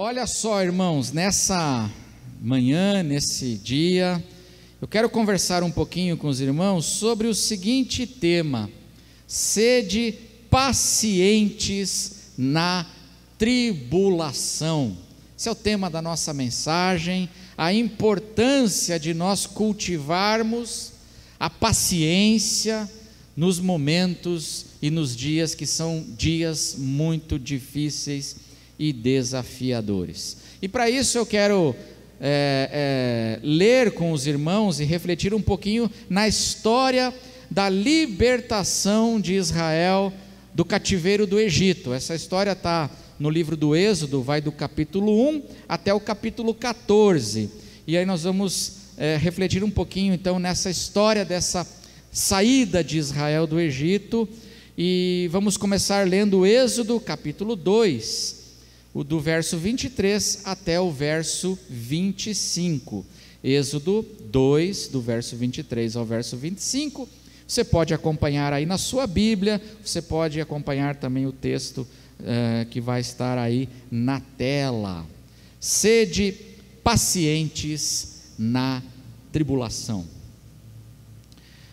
Olha só, irmãos, nessa manhã, nesse dia, eu quero conversar um pouquinho com os irmãos sobre o seguinte tema: sede pacientes na tribulação. Esse é o tema da nossa mensagem, a importância de nós cultivarmos a paciência nos momentos e nos dias que são dias muito difíceis e desafiadores. E para isso eu quero ler com os irmãos e refletir um pouquinho na história da libertação de Israel do cativeiro do Egito. Essa história está no livro do Êxodo, vai do capítulo 1 até o capítulo 14, e aí nós vamos refletir um pouquinho então nessa história dessa saída de Israel do Egito, e vamos começar lendo o Êxodo capítulo 2, do verso 23 até o verso 25, Êxodo 2, do verso 23 ao verso 25, você pode acompanhar aí na sua Bíblia, você pode acompanhar também o texto que vai estar aí na tela. Sede pacientes na tribulação.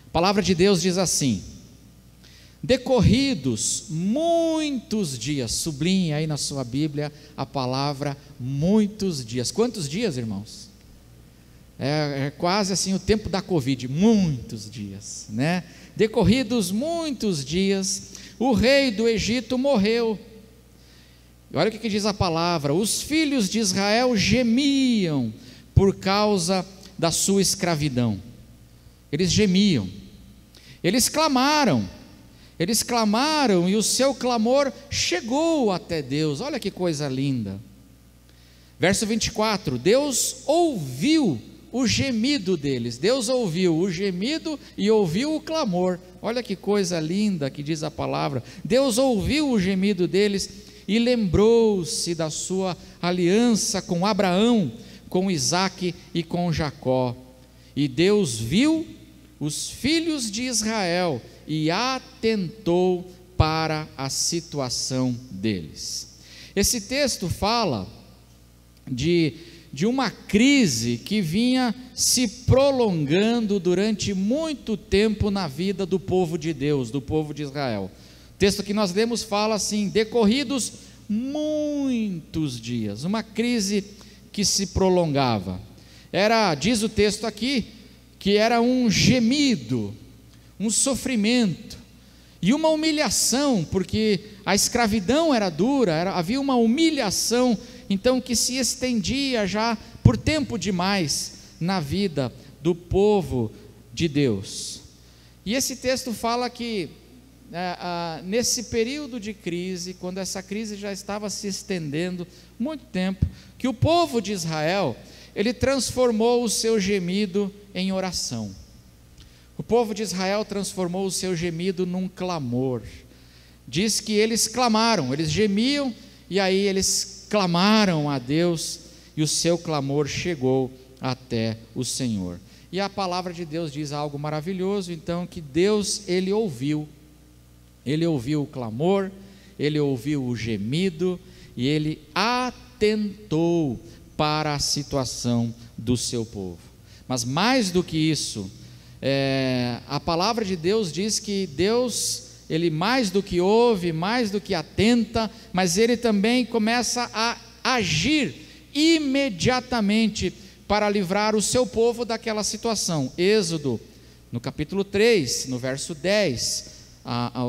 A palavra de Deus diz assim: decorridos muitos dias, sublinhe aí na sua Bíblia a palavra muitos dias. Quantos dias, irmãos? É quase assim o tempo da Covid, muitos dias, né? Decorridos muitos dias, o rei do Egito morreu. Olha o que diz a palavra: os filhos de Israel gemiam por causa da sua escravidão. Eles gemiam, eles clamaram e o seu clamor chegou até Deus. Olha que coisa linda. Verso 24: Deus ouviu o gemido deles. Deus ouviu o gemido e ouviu o clamor. Olha que coisa linda que diz a palavra. Deus ouviu o gemido deles e lembrou-se da sua aliança com Abraão, com Isaque e com Jacó. E Deus viu os filhos de Israel e atentou para a situação deles. Esse texto fala de uma crise que vinha se prolongando durante muito tempo na vida do povo de Deus, do povo de Israel. O texto que nós lemos fala assim: decorridos muitos dias, uma crise que se prolongava. Diz o texto aqui, que era um gemido, um sofrimento e uma humilhação, porque a escravidão era dura, havia uma humilhação, então, que se estendia já por tempo demais na vida do povo de Deus. E esse texto fala que nesse período de crise, quando essa crise já estava se estendendo muito tempo, que o povo de Israel, ele transformou o seu gemido em oração. O povo de Israel transformou o seu gemido num clamor. Diz que eles clamaram, eles gemiam, e aí eles clamaram a Deus, e o seu clamor chegou até o Senhor. E a palavra de Deus diz algo maravilhoso, então, que Deus, Ele ouviu o clamor, Ele ouviu o gemido, e Ele atentou para a situação do seu povo. Mas mais do que isso, a palavra de Deus diz que Deus, Ele mais do que ouve, mais do que atenta, mas Ele também começa a agir imediatamente para livrar o seu povo daquela situação. Êxodo, no capítulo 3, no verso 10,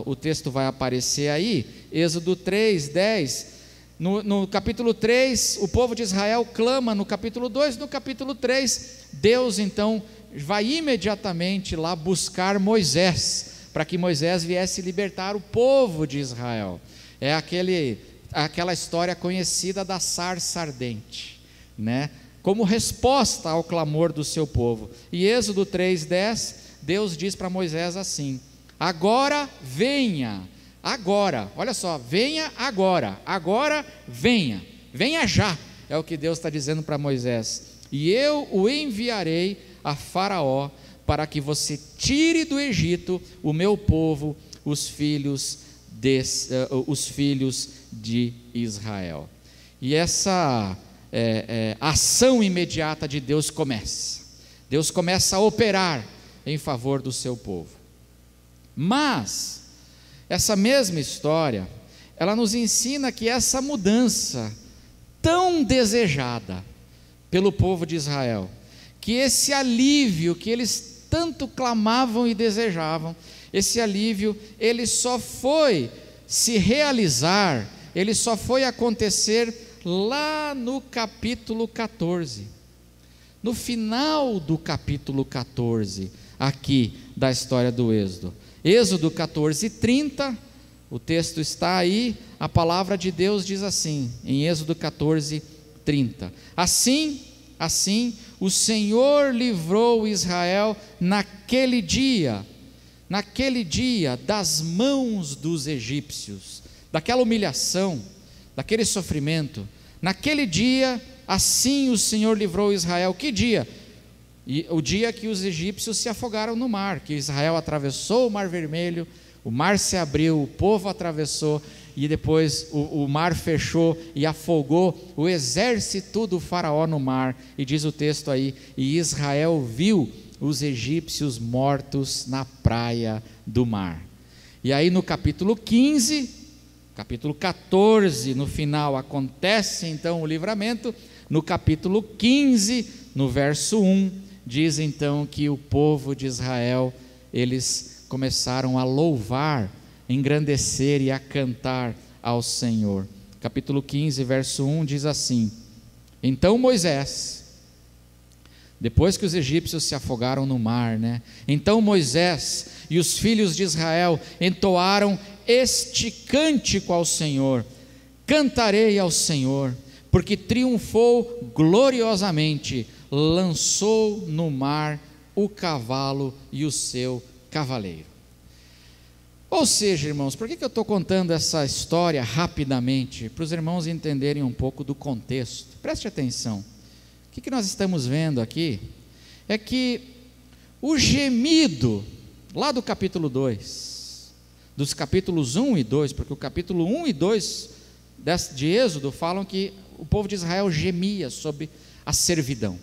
o texto vai aparecer aí, Êxodo 3, 10, no capítulo 3, o povo de Israel clama, no capítulo 2, no capítulo 3, Deus então vai imediatamente lá buscar Moisés, para que Moisés viesse libertar o povo de Israel. É aquela história conhecida da sarça ardente, né? Como resposta ao clamor do seu povo. E Êxodo 3:10, Deus diz para Moisés assim: agora venha, agora, olha só, venha agora venha já, é o que Deus está dizendo para Moisés, e eu o enviarei a Faraó, para que você tire do Egito o meu povo, os filhos de Israel. e essa ação imediata de Deus começa. Deus começa a operar em favor do seu povo. Mas essa mesma história, ela nos ensina que essa mudança tão desejada pelo povo de Israel, que esse alívio que eles tanto clamavam e desejavam, esse alívio, ele só foi se realizar, ele só foi acontecer lá no capítulo 14, no final do capítulo 14, aqui da história do Êxodo. Êxodo 14:30, o texto está aí, a palavra de Deus diz assim, em Êxodo 14:30, assim o Senhor livrou Israel naquele dia das mãos dos egípcios, daquela humilhação, daquele sofrimento. Naquele dia, assim o Senhor livrou Israel. Que dia? O dia que os egípcios se afogaram no mar, que Israel atravessou o Mar Vermelho, o mar se abriu, o povo atravessou, e depois o mar fechou e afogou o exército do faraó no mar. E diz o texto aí, e Israel viu os egípcios mortos na praia do mar. E aí no capítulo 15, capítulo 14, no final, acontece então o livramento. No capítulo 15, no verso 1, diz então que o povo de Israel, eles começaram a louvar, engrandecer e a cantar ao Senhor. Capítulo 15, verso 1 diz assim: então Moisés, depois que os egípcios se afogaram no mar, então Moisés e os filhos de Israel entoaram este cântico ao Senhor: cantarei ao Senhor, porque triunfou gloriosamente, lançou no mar o cavalo e o seu cavaleiro. Ou seja, irmãos, por que eu estou contando essa história rapidamente? Para os irmãos entenderem um pouco do contexto. Preste atenção. O que nós estamos vendo aqui é que o gemido lá do capítulo 2, dos capítulos 1 e 2, porque o capítulo 1 e 2 de Êxodo falam que o povo de Israel gemia sob a servidão.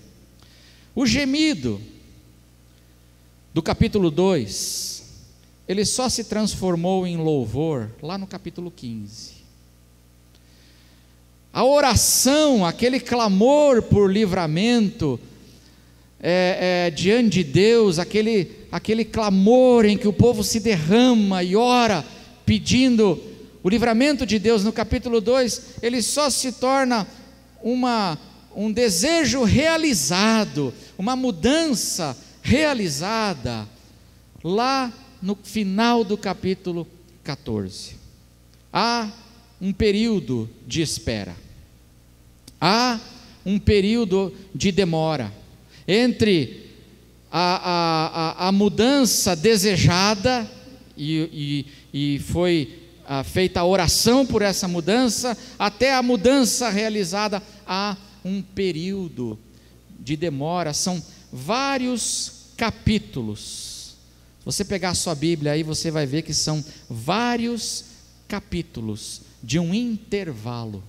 O gemido do capítulo 2, ele só se transformou em louvor lá no capítulo 15. A oração, aquele clamor por livramento diante de Deus, aquele clamor em que o povo se derrama e ora pedindo o livramento de Deus no capítulo 2, ele só se torna um desejo realizado, uma mudança realizada lá no final do capítulo 14. Há um período de espera, há um período de demora entre a mudança desejada e foi feita a oração por essa mudança, até a mudança realizada. Há um período de demora, são vários capítulos. Se você pegar a sua Bíblia aí, você vai ver que são vários capítulos de um intervalo,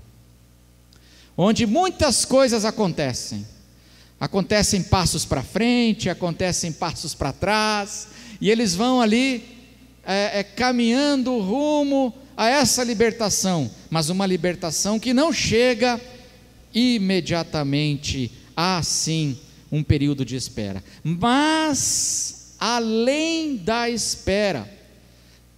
onde muitas coisas acontecem passos para frente, acontecem passos para trás, e eles vão ali caminhando rumo a essa libertação, mas uma libertação que não chega imediatamente. Há sim um período de espera, mas além da espera,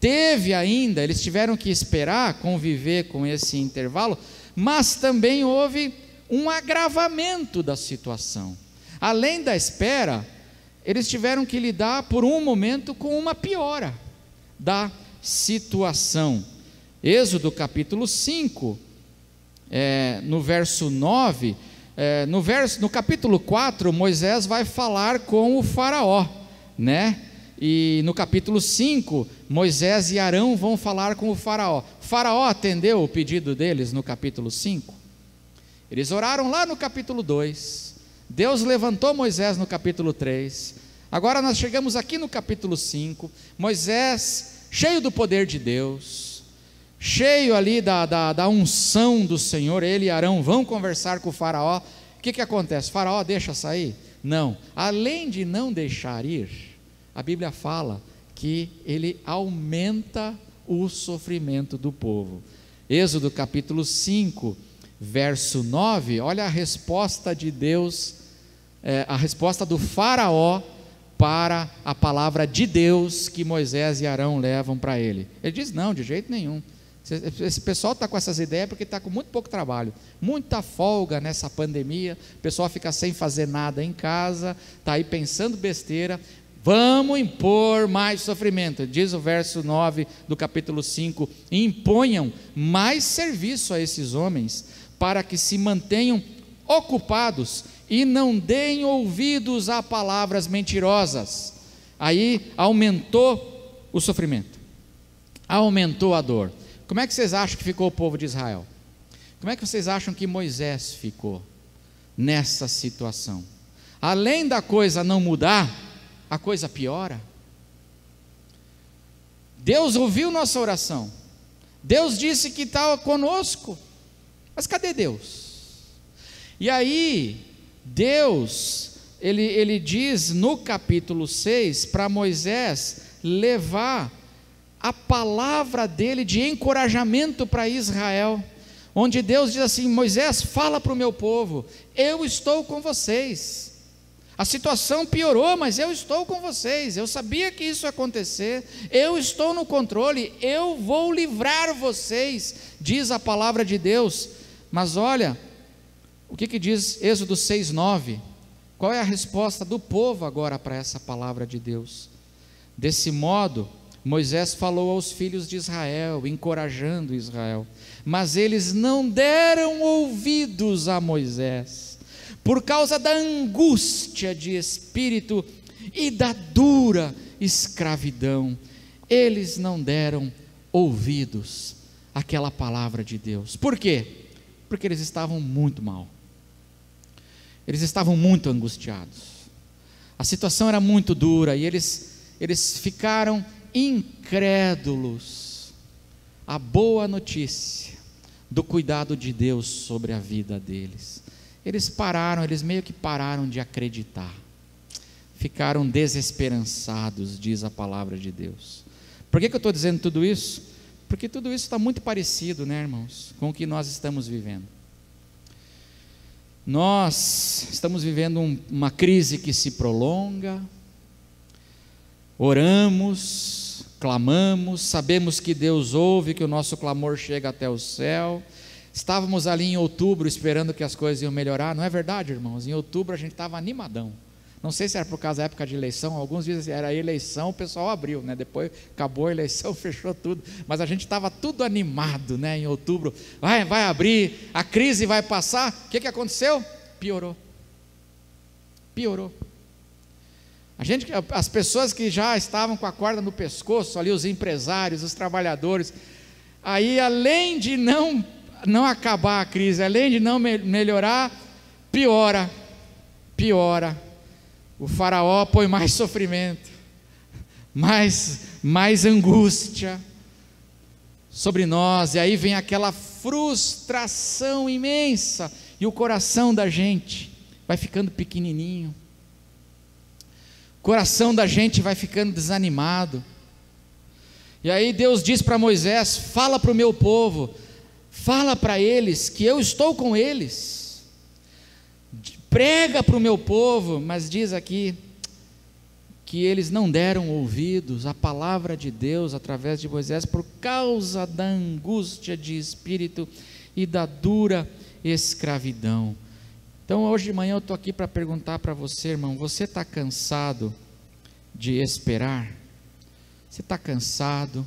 eles tiveram que esperar, conviver com esse intervalo, mas também houve um agravamento da situação. Além da espera, eles tiveram que lidar por um momento com uma piora da situação. Êxodo capítulo 5, no verso 9, no capítulo 4, Moisés vai falar com o faraó, e no capítulo 5, Moisés e Arão vão falar com o faraó. O faraó atendeu o pedido deles no capítulo 5, eles oraram lá no capítulo 2, Deus levantou Moisés no capítulo 3, agora nós chegamos aqui no capítulo 5, Moisés, cheio do poder de Deus, cheio ali da unção do Senhor, ele e Arão vão conversar com o faraó. O que acontece? O faraó deixa sair? Não, além de não deixar ir, a Bíblia fala que ele aumenta o sofrimento do povo. Êxodo capítulo 5, verso 9, olha a resposta de Deus, a resposta do faraó para a palavra de Deus que Moisés e Arão levam para ele. Ele diz: não, de jeito nenhum, esse pessoal está com essas ideias porque está com muito pouco trabalho, muita folga nessa pandemia, o pessoal fica sem fazer nada em casa, está aí pensando besteira, vamos impor mais sofrimento. Diz o verso 9 do capítulo 5, imponham mais serviço a esses homens, para que se mantenham ocupados e não deem ouvidos a palavras mentirosas. Aí aumentou o sofrimento, aumentou a dor. Como é que vocês acham que ficou o povo de Israel? Como é que vocês acham que Moisés ficou nessa situação? Além da coisa não mudar, a coisa piora. Deus ouviu nossa oração, Deus disse que está conosco, mas cadê Deus? E aí Deus, ele diz no capítulo 6 para Moisés levar a palavra dele de encorajamento para Israel, onde Deus diz assim: Moisés, fala para o meu povo, eu estou com vocês, a situação piorou, mas eu estou com vocês, eu sabia que isso ia acontecer, eu estou no controle, eu vou livrar vocês, diz a palavra de Deus. Mas olha, o que diz Êxodo 6:9? Qual é a resposta do povo agora para essa palavra de Deus? Desse modo, Moisés falou aos filhos de Israel, encorajando Israel, mas eles não deram ouvidos a Moisés, por causa da angústia de espírito e da dura escravidão. Eles não deram ouvidos àquela palavra de Deus. Por quê? Porque eles estavam muito mal, eles estavam muito angustiados, a situação era muito dura e eles ficaram incrédulos à boa notícia do cuidado de Deus sobre a vida deles. Eles meio que pararam de acreditar, ficaram desesperançados, diz a palavra de Deus. Por que eu estou dizendo tudo isso? Porque tudo isso está muito parecido, né, irmãos, com o que nós estamos vivendo. Nós estamos vivendo uma crise que se prolonga, oramos, clamamos, sabemos que Deus ouve, que o nosso clamor chega até o céu. Estávamos ali em outubro esperando que as coisas iam melhorar, não é verdade, irmãos? Em outubro a gente estava animadão. Não sei se era por causa da época de eleição, alguns dizem que era a eleição, o pessoal abriu, né? Depois acabou a eleição, fechou tudo, mas a gente estava tudo animado, né? Em outubro, vai abrir, a crise vai passar. O que aconteceu? Piorou. As pessoas que já estavam com a corda no pescoço, ali os empresários, os trabalhadores, aí além de não acabar a crise, além de não melhorar, piora. O faraó põe mais sofrimento, mais angústia sobre nós, e aí vem aquela frustração imensa, e o coração da gente vai ficando pequenininho, o coração da gente vai ficando desanimado. E aí Deus diz para Moisés: fala para o meu povo, fala para eles que eu estou com eles, prega para o meu povo. Mas diz aqui que eles não deram ouvidos à palavra de Deus através de Moisés, por causa da angústia de espírito e da dura escravidão. Então hoje de manhã eu estou aqui para perguntar para você, irmão: você está cansado de esperar? Você está cansado?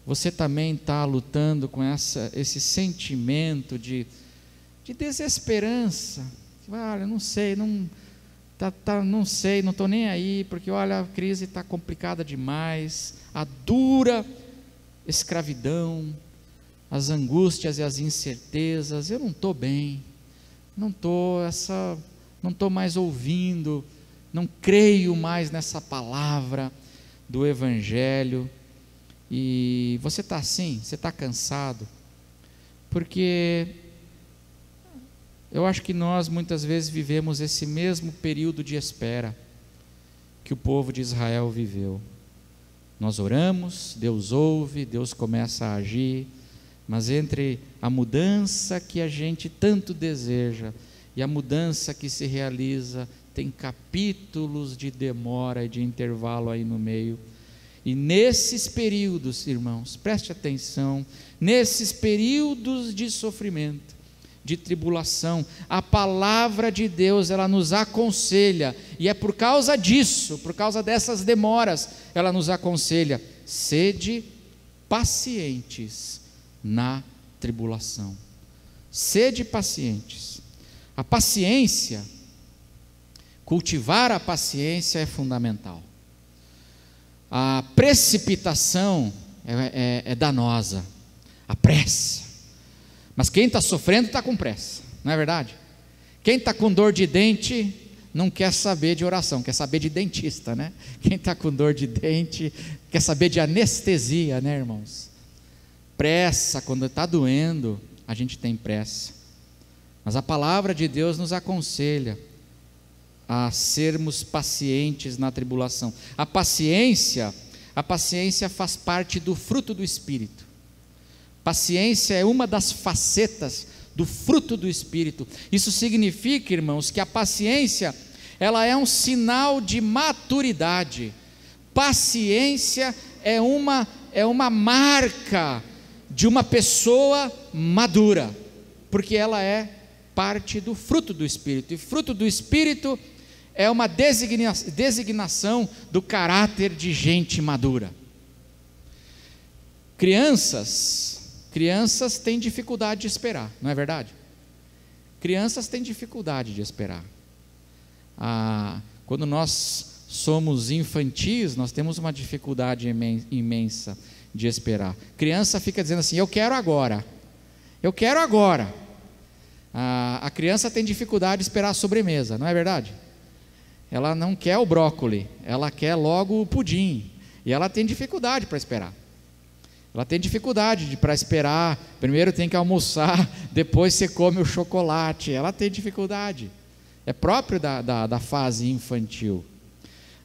Você também está lutando com esse sentimento de desesperança? Olha, não sei, não estou nem aí, porque olha, a crise está complicada demais, a dura escravidão, as angústias e as incertezas, eu não estou bem, não estou mais ouvindo, não creio mais nessa palavra do Evangelho. E você está assim? Você está cansado? Porque eu acho que nós muitas vezes vivemos esse mesmo período de espera que o povo de Israel viveu. Nós oramos, Deus ouve, Deus começa a agir, mas entre a mudança que a gente tanto deseja e a mudança que se realiza, tem capítulos de demora e de intervalo aí no meio. E nesses períodos, irmãos, preste atenção, nesses períodos de sofrimento, de tribulação, a palavra de Deus, ela nos aconselha, e é por causa disso, por causa dessas demoras, ela nos aconselha: sede pacientes na tribulação. Sede pacientes. A paciência, cultivar a paciência é fundamental. A precipitação é danosa, a pressa. Mas quem está sofrendo está com pressa, não é verdade? Quem está com dor de dente não quer saber de oração, quer saber de dentista, né? Quem está com dor de dente quer saber de anestesia, né, irmãos? Pressa, quando está doendo, a gente tem pressa. Mas a palavra de Deus nos aconselha a sermos pacientes na tribulação. A paciência faz parte do fruto do Espírito. Paciência é uma das facetas do fruto do Espírito. Isso significa, irmãos, que a paciência, ela é um sinal de maturidade. Paciência é uma marca de uma pessoa madura, porque ela é parte do fruto do Espírito. E fruto do Espírito é uma designação do caráter de gente madura. Crianças têm dificuldade de esperar, não é verdade? Crianças têm dificuldade de esperar. Quando nós somos infantis, nós temos uma dificuldade imensa de esperar. Criança fica dizendo assim: eu quero agora, eu quero agora. A criança tem dificuldade de esperar a sobremesa, não é verdade? Ela não quer o brócoli, ela quer logo o pudim, e ela tem dificuldade para esperar. Ela tem dificuldade para esperar, primeiro tem que almoçar, depois você come o chocolate, ela tem dificuldade, é próprio da fase infantil.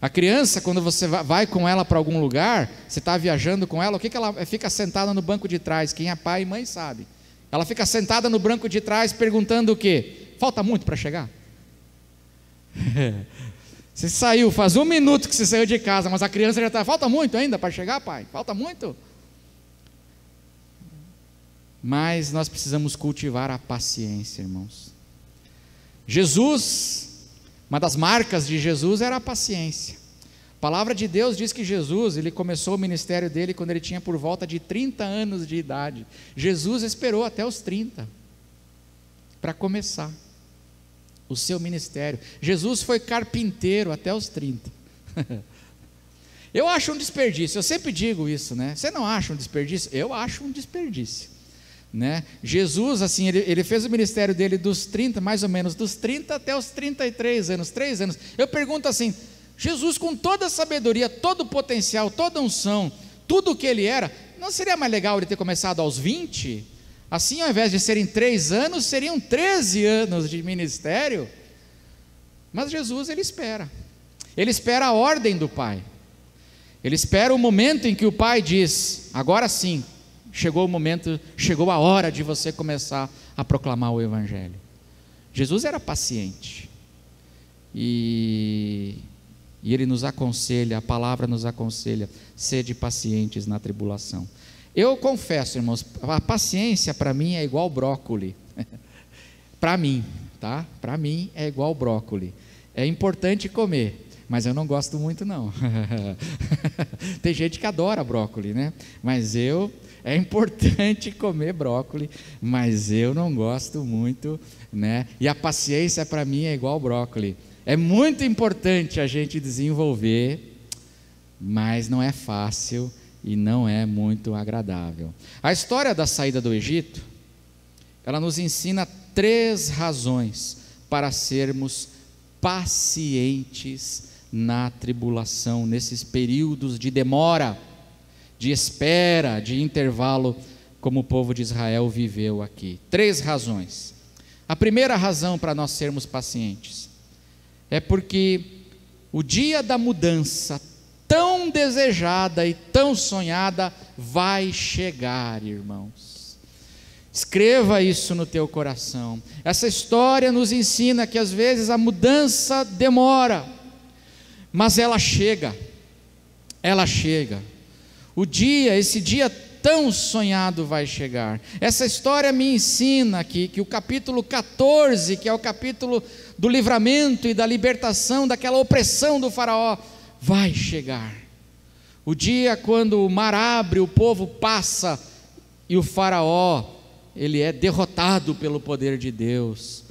A criança, quando você vai com ela para algum lugar, você está viajando com ela, o que ela fica sentada no banco de trás? Quem é pai e mãe sabe. Ela fica sentada no banco de trás perguntando o quê? Falta muito para chegar? Você saiu, faz 1 minuto que você saiu de casa, mas a criança já está, falta muito ainda para chegar, pai? Falta muito? Mas nós precisamos cultivar a paciência, irmãos. Jesus, uma das marcas de Jesus era a paciência. A palavra de Deus diz que Jesus, ele começou o ministério dele quando ele tinha por volta de 30 anos de idade. Jesus esperou até os 30 para começar o seu ministério. Jesus foi carpinteiro até os 30. Eu acho um desperdício, eu sempre digo isso, né? Você não acha um desperdício? Eu acho um desperdício, né? Jesus, assim, ele fez o ministério dele dos 30, mais ou menos, dos 30 até os 33 anos, 3 anos. Eu pergunto assim, Jesus com toda a sabedoria, todo o potencial, toda a unção, tudo o que ele era, não seria mais legal ele ter começado aos 20? Assim, ao invés de serem 3 anos, seriam 13 anos de ministério. Mas Jesus, ele espera a ordem do Pai, ele espera o momento em que o Pai diz, agora sim, chegou o momento, chegou a hora de você começar a proclamar o Evangelho. Jesus era paciente, e ele nos aconselha, a palavra nos aconselha, sede pacientes na tribulação. Eu confesso, irmãos, a paciência para mim é igual brócoli, para mim, tá? Para mim é igual brócoli, é importante comer, mas eu não gosto muito não. Tem gente que adora brócoli, né? Mas é importante comer brócoli, mas eu não gosto muito, né? E a paciência para mim é igual brócoli. É muito importante a gente desenvolver, mas não é fácil e não é muito agradável. A história da saída do Egito, ela nos ensina 3 razões para sermos pacientes na tribulação, nesses períodos de demora de espera, de intervalo, como o povo de Israel viveu aqui. 3 razões. A primeira razão para nós sermos pacientes é porque o dia da mudança, tão desejada e tão sonhada, vai chegar, irmãos. Escreva isso no teu coração. Essa história nos ensina que às vezes a mudança demora, mas ela chega. Ela chega. Esse dia tão sonhado vai chegar. Essa história me ensina aqui que o capítulo 14, que é o capítulo do livramento e da libertação daquela opressão do faraó, vai chegar. O dia quando o mar abre, o povo passa e o faraó, ele é derrotado pelo poder de Deus,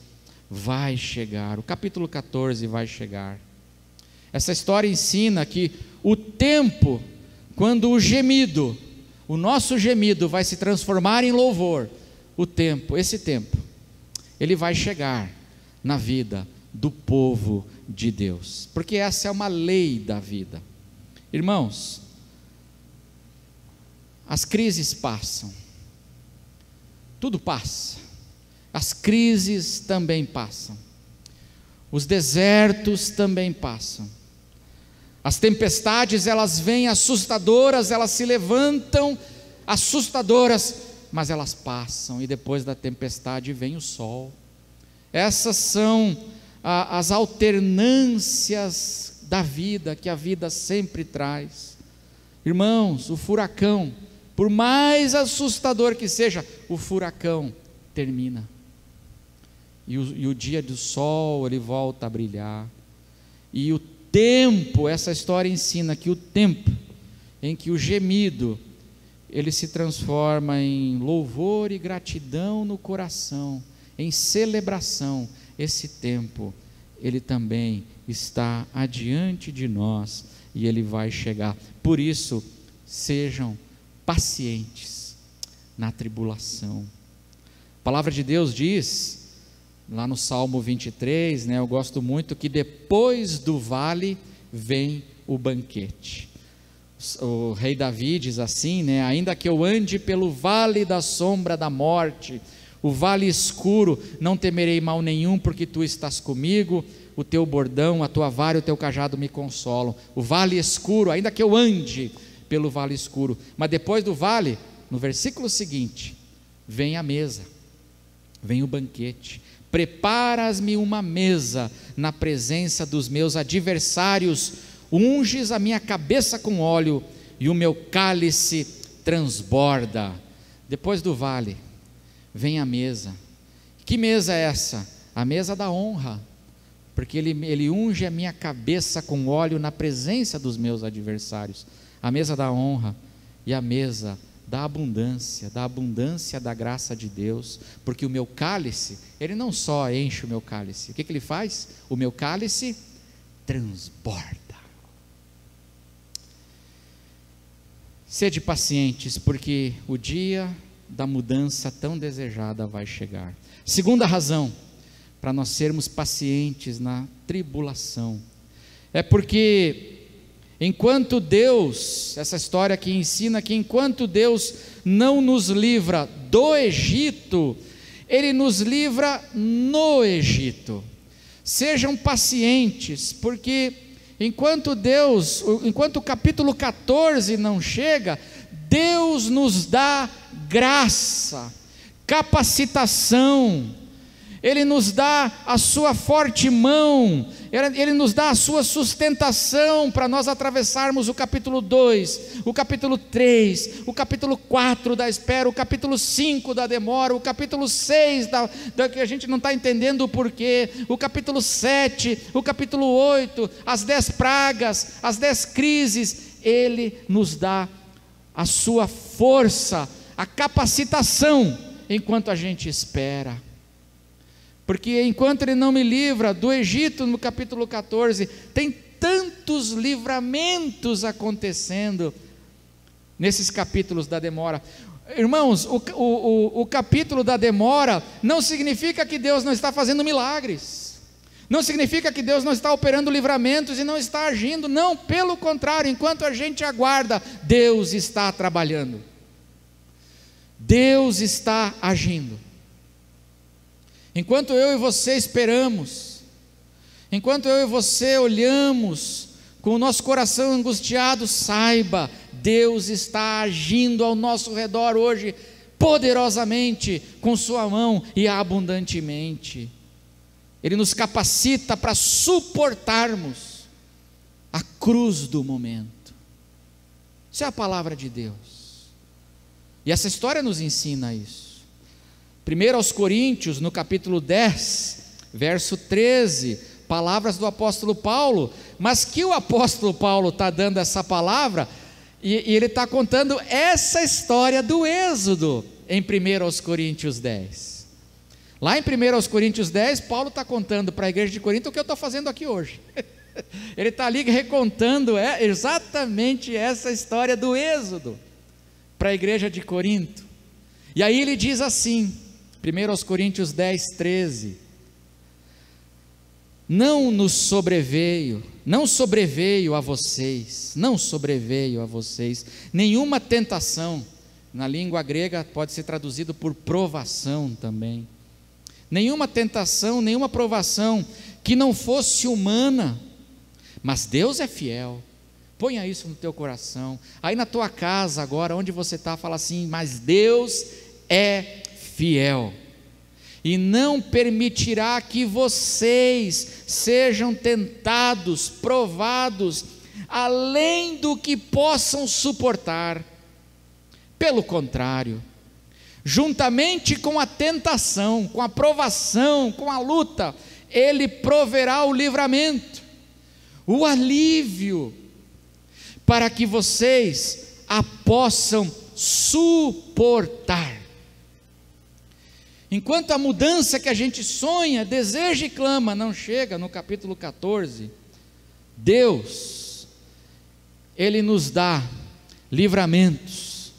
vai chegar. O capítulo 14 vai chegar. Essa história ensina que o tempo, quando o nosso gemido vai se transformar em louvor, esse tempo, ele vai chegar na vida do povo de Deus, porque essa é uma lei da vida. Irmãos, as crises passam, tudo passa, as crises também passam, os desertos também passam, as tempestades, elas vêm assustadoras, elas se levantam assustadoras, mas elas passam, e depois da tempestade vem o sol. Essas são as alternâncias da vida, que a vida sempre traz. Irmãos, o furacão, por mais assustador que seja, o furacão termina, e o dia do sol, ele volta a brilhar, e o tempo, essa história ensina que o tempo em que o gemido, ele se transforma em louvor e gratidão no coração, em celebração, esse tempo, ele também está adiante de nós, e ele vai chegar. Por isso, sejam pacientes na tribulação. A palavra de Deus diz, lá no Salmo 23, eu gosto muito, que depois do vale vem o banquete. O rei Davi diz assim, ainda que eu ande pelo vale da sombra da morte, o vale escuro, não temerei mal nenhum, porque tu estás comigo, o teu bordão, a tua vara e o teu cajado me consolam. O vale escuro, ainda que eu ande pelo vale escuro, mas depois do vale, no versículo seguinte, vem a mesa, vem o banquete. Preparas-me uma mesa na presença dos meus adversários, unges a minha cabeça com óleo e o meu cálice transborda. Depois do vale vem a mesa. Que mesa é essa? A mesa da honra, porque ele unge a minha cabeça com óleo na presença dos meus adversários. A mesa da honra e a mesa da abundância da graça de Deus, porque o meu cálice, ele não só enche o meu cálice, o que ele faz? O meu cálice transborda. Sede pacientes, porque o dia da mudança tão desejada vai chegar. Segunda razão para nós sermos pacientes na tribulação, é porque enquanto Deus, essa história aqui ensina que enquanto Deus não nos livra do Egito, Ele nos livra no Egito. Sejam pacientes, porque enquanto o capítulo 14 não chega, Deus nos dá graça, capacitação, Ele nos dá a sua forte mão, Ele nos dá a sua sustentação para nós atravessarmos o capítulo 2, o capítulo 3, o capítulo 4 da espera, o capítulo 5 da demora, o capítulo 6 da que a gente não está entendendo o porquê, o capítulo 7, o capítulo 8, as 10 pragas, as 10 crises. Ele nos dá a sua força, a capacitação, enquanto a gente espera. Porque enquanto Ele não me livra do Egito, no capítulo 14, tem tantos livramentos acontecendo nesses capítulos da demora. Irmãos, o capítulo da demora não significa que Deus não está fazendo milagres, Não significa que Deus não está operando livramentos e não está agindo, não, pelo contrário, enquanto a gente aguarda, Deus está trabalhando, Deus está agindo. Enquanto eu e você esperamos, enquanto eu e você olhamos com o nosso coração angustiado, saiba, Deus está agindo ao nosso redor hoje, poderosamente, com sua mão e abundantemente. Ele nos capacita para suportarmos a cruz do momento. Isso é a palavra de Deus, e essa história nos ensina isso. 1 aos Coríntios, no capítulo 10, verso 13, palavras do apóstolo Paulo, mas que o apóstolo Paulo está dando essa palavra, e ele está contando essa história do Êxodo, em 1 aos Coríntios 10, lá em 1 aos Coríntios 10, Paulo está contando para a igreja de Corinto o que eu estou fazendo aqui hoje, ele está ali recontando exatamente essa história do Êxodo, para a igreja de Corinto, e aí ele diz assim, 1 aos Coríntios 10, 13, não sobreveio a vocês nenhuma tentação, na língua grega pode ser traduzido por provação também, nenhuma tentação, nenhuma provação que não fosse humana, mas Deus é fiel. Ponha isso no teu coração, aí na tua casa agora, onde você está, fala assim, mas Deus é fiel, e não permitirá que vocês sejam tentados, provados, além do que possam suportar. Pelo contrário, juntamente com a tentação, com a provação, com a luta, Ele proverá o livramento, o alívio, para que vocês a possam suportar. Enquanto a mudança que a gente sonha, deseja e clama, não chega, no capítulo 14, Deus, Ele nos dá livramentos,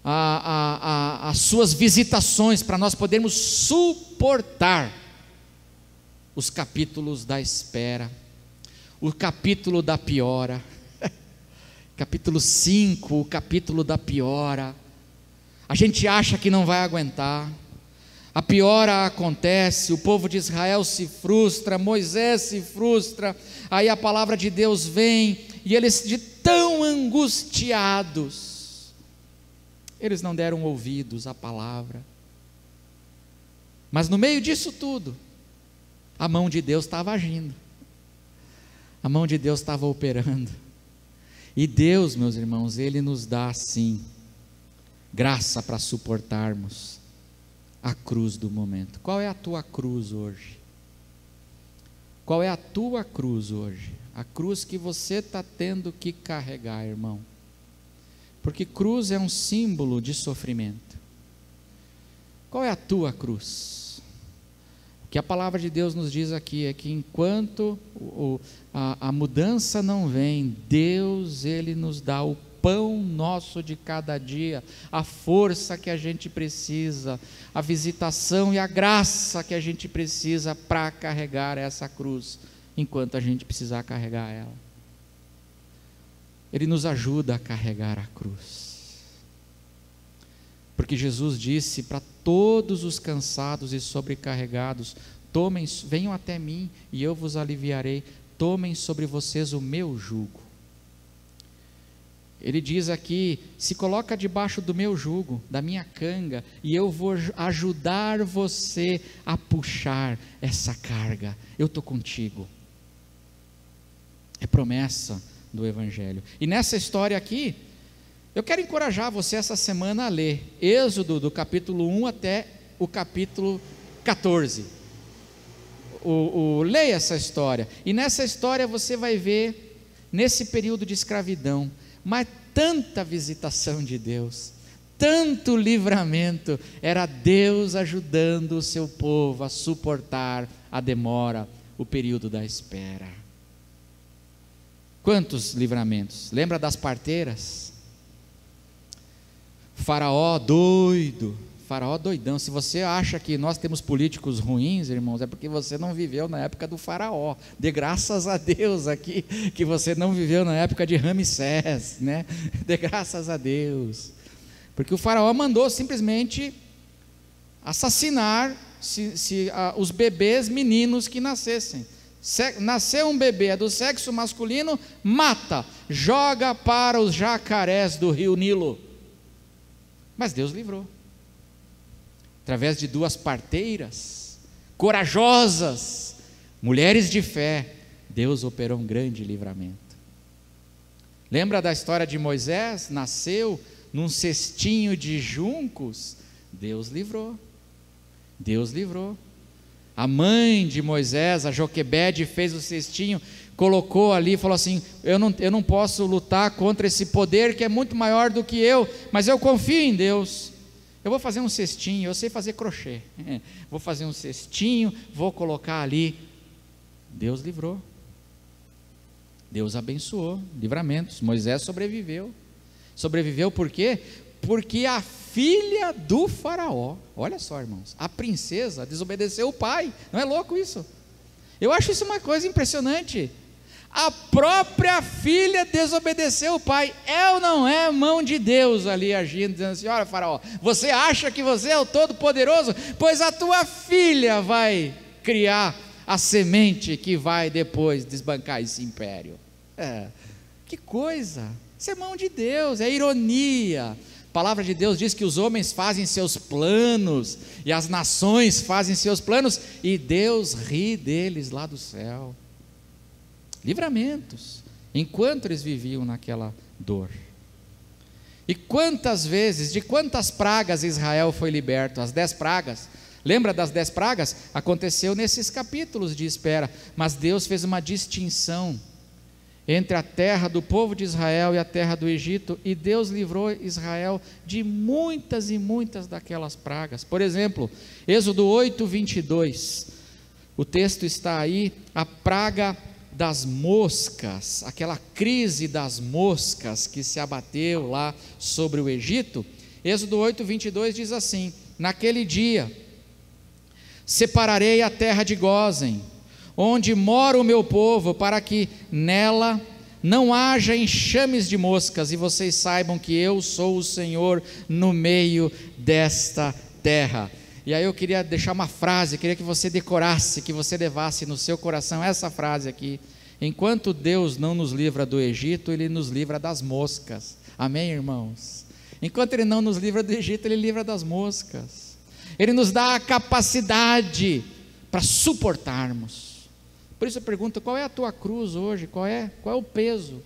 as suas visitações, para nós podermos suportar os capítulos da espera, o capítulo da piora, capítulo 5, o capítulo da piora. A gente acha que não vai aguentar, a piora acontece, o povo de Israel se frustra, Moisés se frustra, aí a palavra de Deus vem, e eles de tão angustiados, eles não deram ouvidos à palavra, mas no meio disso tudo, a mão de Deus estava agindo, a mão de Deus estava operando, e Deus, meus irmãos, Ele nos dá sim, graça para suportarmos a cruz do momento. Qual é a tua cruz hoje? Qual é a tua cruz hoje? A cruz que você está tendo que carregar, irmão, porque cruz é um símbolo de sofrimento. Qual é a tua cruz? O que a palavra de Deus nos diz aqui é que enquanto a mudança não vem, Deus, Ele nos dá o pão nosso de cada dia, a força que a gente precisa, a visitação e a graça que a gente precisa para carregar essa cruz, enquanto a gente precisar carregar ela. Ele nos ajuda a carregar a cruz, porque Jesus disse para todos os cansados e sobrecarregados, venham até mim e eu vos aliviarei, tomem sobre vocês o meu jugo. Ele diz aqui, se coloca debaixo do meu jugo, da minha canga, e eu vou ajudar você a puxar essa carga, eu estou contigo. É promessa do Evangelho. E nessa história aqui, eu quero encorajar você essa semana a ler Êxodo do capítulo 1 até o capítulo 14. Leia essa história, e nessa história você vai ver, nesse período de escravidão, mas tanta visitação de Deus, tanto livramento, era Deus ajudando o seu povo a suportar a demora, o período da espera. Quantos livramentos? Lembra das parteiras? Faraó doido, Faraó doidão. Se você acha que nós temos políticos ruins, irmãos, é porque você não viveu na época do Faraó. Dê graças a Deus aqui que você não viveu na época de Ramsés, né? Dê graças a Deus. Porque o Faraó mandou simplesmente assassinar os bebês meninos que nascessem. Nasceu um bebê, é do sexo masculino, mata, joga para os jacarés do rio Nilo. Mas Deus livrou. Através de 2 parteiras, corajosas, mulheres de fé, Deus operou um grande livramento. Lembra da história de Moisés? Nasceu num cestinho de juncos. Deus livrou. Deus livrou. A mãe de Moisés, a Joquebede, fez o cestinho, colocou ali, falou assim: eu não posso lutar contra esse poder que é muito maior do que eu, mas eu confio em Deus. Eu vou fazer um cestinho, eu sei fazer crochê, vou fazer um cestinho, vou colocar ali. Deus livrou, Deus abençoou, livramentos. Moisés sobreviveu. Sobreviveu por quê? Porque a filha do faraó, olha só, irmãos, a princesa desobedeceu o pai. Não é louco isso? Eu acho isso uma coisa impressionante. A própria filha desobedeceu o pai. É ou não é mão de Deus ali agindo, dizendo assim: olha, faraó, você acha que você é o Todo-Poderoso? Pois a tua filha vai criar a semente que vai depois desbancar esse império. Que coisa! Isso é mão de Deus, é ironia. A palavra de Deus diz que os homens fazem seus planos e as nações fazem seus planos e Deus ri deles lá do céu. Livramentos, enquanto eles viviam naquela dor. E quantas vezes, de quantas pragas Israel foi liberto? As 10 pragas. Lembra das 10 pragas? Aconteceu nesses capítulos de espera, mas Deus fez uma distinção entre a terra do povo de Israel e a terra do Egito, e Deus livrou Israel de muitas e muitas daquelas pragas. Por exemplo, Êxodo 8, 22, o texto está aí, a praga das moscas, aquela crise das moscas que se abateu lá sobre o Egito. Êxodo 8, 22 diz assim: naquele dia separarei a terra de Gósen, onde mora o meu povo, para que nela não haja enxames de moscas, e vocês saibam que eu sou o Senhor no meio desta terra. E aí eu queria deixar uma frase, queria que você decorasse, que você levasse no seu coração essa frase aqui: enquanto Deus não nos livra do Egito, Ele nos livra das moscas. Amém, irmãos? Enquanto Ele não nos livra do Egito, Ele livra das moscas. Ele nos dá a capacidade para suportarmos. Por isso eu pergunto: qual é a tua cruz hoje? Qual é o peso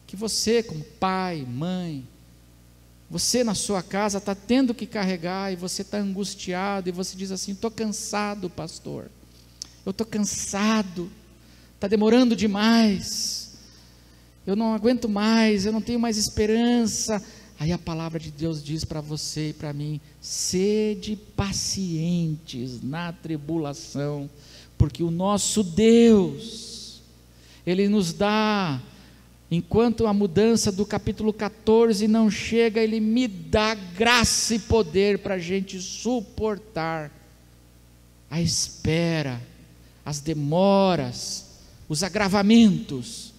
que você, como pai, mãe, você na sua casa está tendo que carregar, e você está angustiado, e você diz assim: estou cansado, pastor, eu estou cansado, está demorando demais, eu não aguento mais, eu não tenho mais esperança. Aí a palavra de Deus diz para você e para mim: sede pacientes na tribulação, porque o nosso Deus, Ele nos dá, enquanto a mudança do capítulo 14 não chega, Ele me dá graça e poder para a gente suportar a espera, as demoras, os agravamentos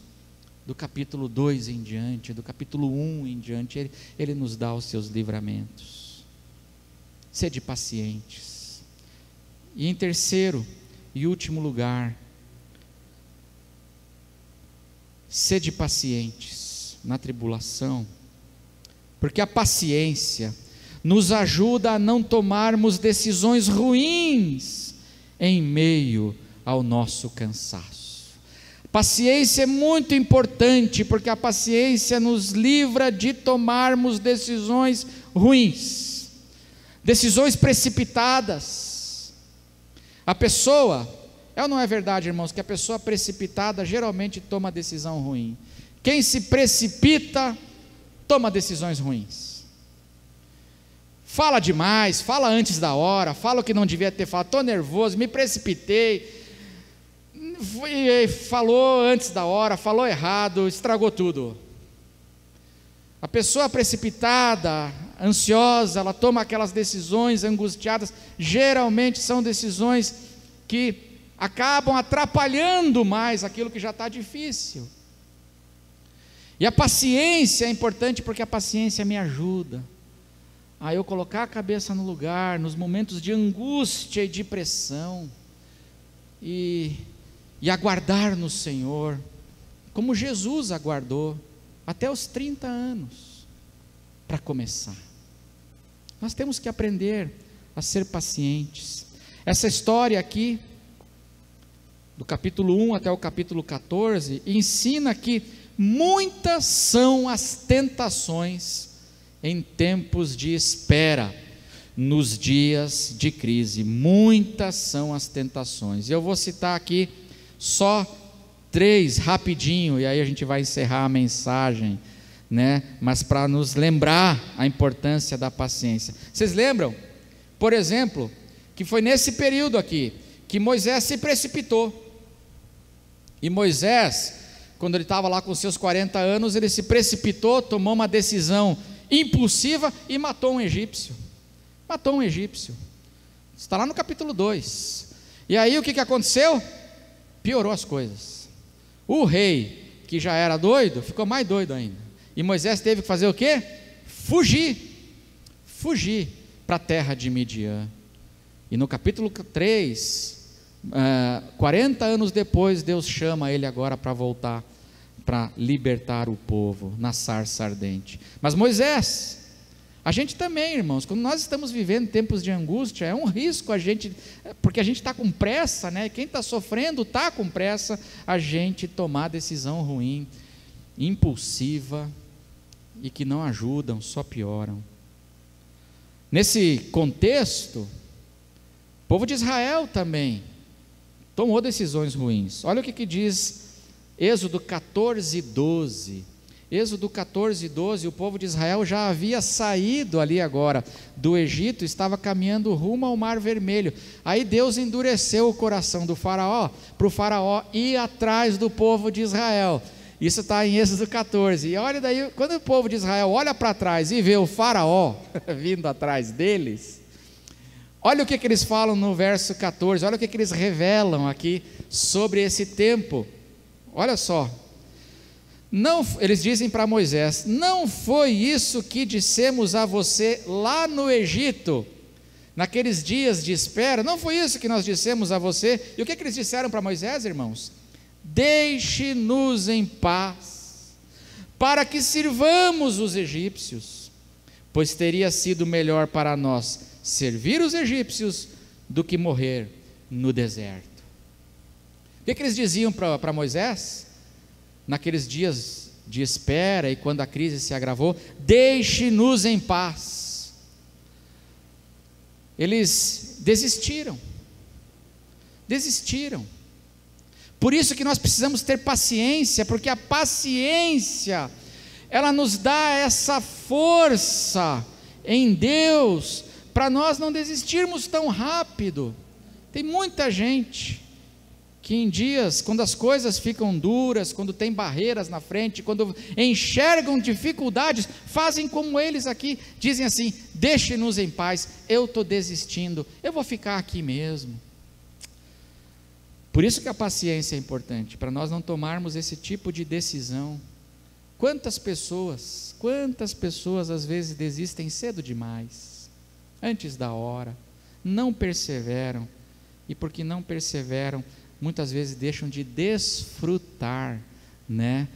do capítulo 2 em diante, do capítulo 1 em diante. Ele nos dá os seus livramentos. Sede pacientes. E em terceiro e último lugar, sede pacientes na tribulação, porque a paciência nos ajuda a não tomarmos decisões ruins em meio ao nosso cansaço. Paciência é muito importante, porque a paciência nos livra de tomarmos decisões ruins, decisões precipitadas. A pessoa, é ou não é verdade, irmãos, que a pessoa precipitada geralmente toma decisão ruim? Quem se precipita toma decisões ruins. Fala demais, fala antes da hora, fala o que não devia ter falado, estou nervoso, me precipitei, falou antes da hora, falou errado, estragou tudo. A pessoa precipitada, ansiosa, ela toma aquelas decisões angustiadas, geralmente são decisões que acabam atrapalhando mais aquilo que já está difícil. E a paciência é importante, porque a paciência me ajuda a eu colocar a cabeça no lugar, nos momentos de angústia e de pressão, e aguardar no Senhor, como Jesus aguardou, até os 30 anos, para começar. Nós temos que aprender a ser pacientes. Essa história aqui, do capítulo 1 até o capítulo 14, ensina que muitas são as tentações em tempos de espera, nos dias de crise. Muitas são as tentações. Eu vou citar aqui só 3 rapidinho, e aí a gente vai encerrar a mensagem, né? Mas para nos lembrar a importância da paciência. Vocês lembram, por exemplo, que foi nesse período aqui que Moisés se precipitou. E Moisés, quando ele estava lá com seus 40 anos, ele se precipitou, tomou uma decisão impulsiva e matou um egípcio. Matou um egípcio. Está lá no capítulo 2. E aí o que aconteceu? Piorou as coisas. O rei, que já era doido, ficou mais doido ainda. E Moisés teve que fazer o quê? Fugir para a terra de Midian. E no capítulo 3, 40 anos depois, Deus chama ele agora para voltar, para libertar o povo na sarça ardente. Mas Moisés, a gente também, irmãos, quando nós estamos vivendo tempos de angústia, é um risco porque a gente está com pressa, né? Quem está sofrendo está com pressa, a gente tomar decisão ruim, impulsiva, e que não ajudam, só pioram. Nesse contexto, o povo de Israel também tomou decisões ruins. Olha o que diz Êxodo 14, 12. Êxodo 14, 12, o povo de Israel já havia saído ali agora do Egito, estava caminhando rumo ao Mar Vermelho. Aí Deus endureceu o coração do faraó, para o faraó ir atrás do povo de Israel. Isso está em Êxodo 14. E olha daí, quando o povo de Israel olha para trás e vê o faraó vindo atrás deles, olha o que eles falam no verso 14, olha o que eles revelam aqui sobre esse tempo. Olha só, eles dizem para Moisés: não foi isso que dissemos a você lá no Egito, naqueles dias de espera? Não foi isso que nós dissemos a você? E o que eles disseram para Moisés, irmãos? Deixe-nos em paz, para que sirvamos os egípcios, pois teria sido melhor para nós servir os egípcios do que morrer no deserto. O que eles diziam para Moisés, naqueles dias de espera e quando a crise se agravou? Deixe-nos em paz. Eles desistiram. Por isso que nós precisamos ter paciência, porque a paciência, ela nos dá essa força em Deus, para nós não desistirmos tão rápido. Tem muita gente que em dias, quando as coisas ficam duras, quando tem barreiras na frente, quando enxergam dificuldades, fazem como eles aqui, dizem assim: deixe-nos em paz, eu estou desistindo, eu vou ficar aqui mesmo. Por isso que a paciência é importante, para nós não tomarmos esse tipo de decisão. Quantas pessoas às vezes desistem cedo demais, antes da hora, não perseveram, e porque não perseveram, muitas vezes deixam de desfrutar, né?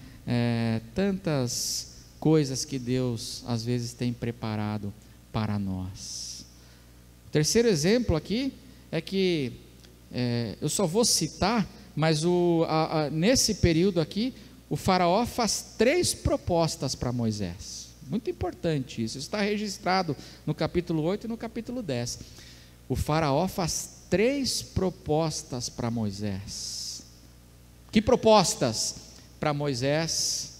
Tantas coisas que Deus às vezes tem preparado para nós. O terceiro exemplo aqui é que, eu só vou citar, mas nesse período aqui, o faraó faz 3 propostas para Moisés. Muito importante isso está registrado no capítulo 8 e no capítulo 10. O faraó faz 3 propostas para Moisés. Que propostas? Para Moisés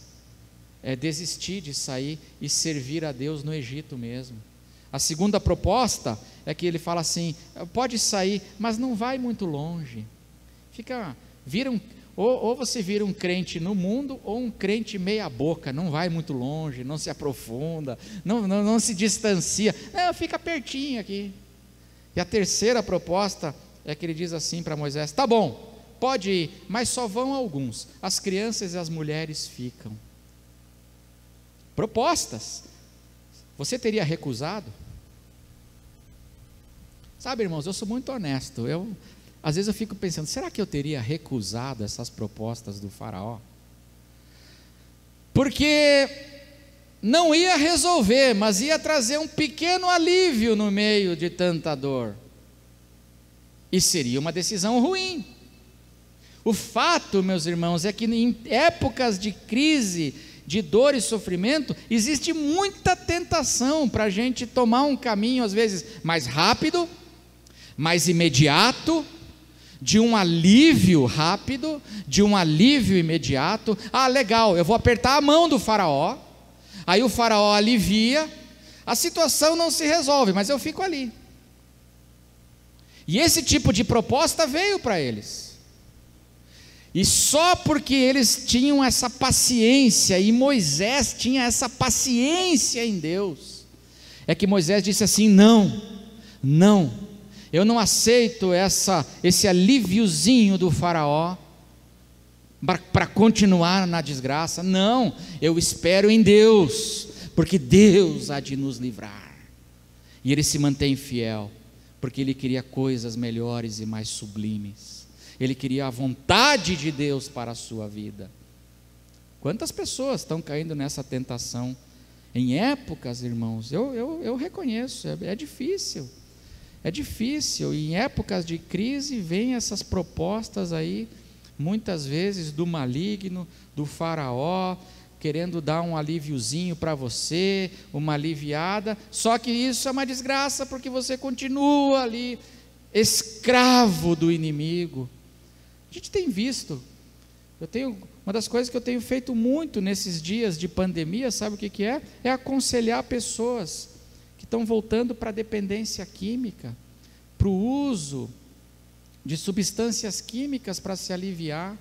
desistir de sair e servir a Deus no Egito mesmo. A segunda proposta é que ele fala assim: pode sair, mas não vai muito longe. Ou você vira um crente no mundo, ou um crente meia boca, não vai muito longe, não se aprofunda, não se distancia, fica pertinho aqui. E a terceira proposta é que ele diz assim para Moisés: tá bom, pode ir, mas só vão alguns, as crianças e as mulheres ficam. Propostas, você teria recusado? Sabe, irmãos, eu sou muito honesto, às vezes eu fico pensando, será que eu teria recusado essas propostas do faraó? Porque não ia resolver, mas ia trazer um pequeno alívio no meio de tanta dor. E seria uma decisão ruim. O fato, meus irmãos, é que em épocas de crise, de dor e sofrimento, existe muita tentação para a gente tomar um caminho, às vezes, mais rápido, mais imediato, de um alívio rápido, de um alívio imediato. Legal, eu vou apertar a mão do faraó, aí o faraó alivia, a situação não se resolve, mas eu fico ali. E esse tipo de proposta veio para eles, e só porque eles tinham essa paciência, e Moisés tinha essa paciência em Deus, é que Moisés disse assim: não, eu não aceito esse alíviozinho do faraó para continuar na desgraça. Não, eu espero em Deus, porque Deus há de nos livrar. E ele se mantém fiel, porque ele queria coisas melhores e mais sublimes. Ele queria a vontade de Deus para a sua vida. Quantas pessoas estão caindo nessa tentação em épocas, irmãos? Eu reconheço, é difícil. É difícil, e em épocas de crise vem essas propostas aí, muitas vezes do maligno, do faraó, querendo dar um alíviozinho para você, uma aliviada, só que isso é uma desgraça, porque você continua ali, escravo do inimigo. A gente tem visto, uma das coisas que eu tenho feito muito nesses dias de pandemia, sabe o que é? É aconselhar pessoas que estão voltando para a dependência química, para o uso de substâncias químicas para se aliviar.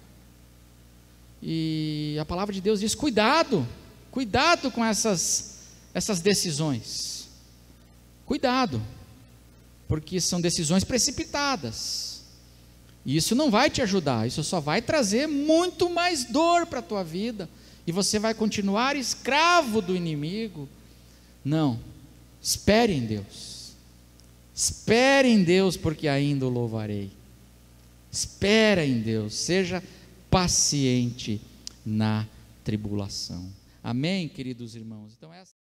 E a palavra de Deus diz: cuidado com essas decisões, cuidado, porque são decisões precipitadas, e isso não vai te ajudar, isso só vai trazer muito mais dor para a tua vida, e você vai continuar escravo do inimigo. Não, espere em Deus, porque ainda o louvarei. Espera em Deus, seja paciente na tribulação. Amém, queridos irmãos? Então essa